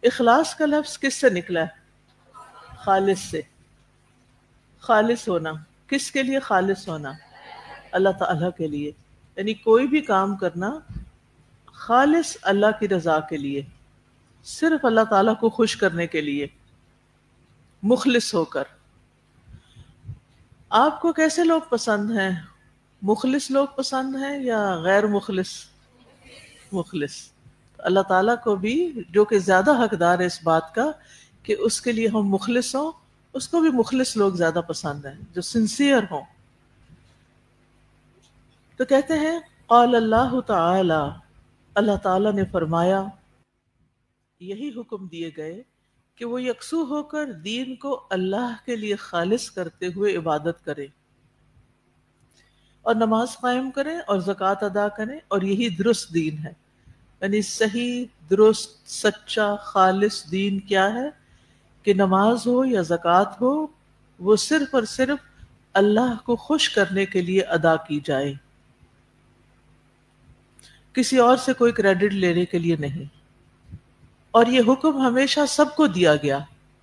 اخلاص کا لفظ کس سے نکلا ہے؟ خالص سے. خالص ہونا کس کے لیے؟ خالص ہونا اللہ تعالیٰ کے لیے. یعنی کوئی بھی کام کرنا خالص اللہ کی رضا کے لیے، صرف اللہ تعالیٰ کو خوش کرنے کے لیے، مخلص ہو کر. آپ کو کیسے لوگ پسند ہیں؟ مخلص لوگ پسند ہیں یا غیر مخلص؟ مخلص. اللہ تعالیٰ کو بھی، جو کہ زیادہ حقدار ہے اس بات کا کہ اس کے لیے ہم مخلص ہوں، اس کو بھی مخلص لوگ زیادہ پسند ہیں، جو سنسیئر ہوں. تو کہتے ہیں قال اللہ تعالی، اللہ تعالیٰ نے فرمایا، یہی حکم دیے گئے کہ وہ یکسو ہو کر دین کو اللہ کے لیے خالص کرتے ہوئے عبادت کریں اور نماز قائم کریں اور زکوٰۃ ادا کریں، اور یہی درست دین ہے. یعنی صحیح، درست، سچا، خالص دین کیا ہے؟ کہ نماز ہو یا زکوٰۃ ہو، وہ صرف اور صرف اللہ کو خوش کرنے کے لیے ادا کی جائے، کسی اور سے کوئی کریڈٹ لینے کے لیے نہیں. اور یہ حکم ہمیشہ سب کو دیا گیا.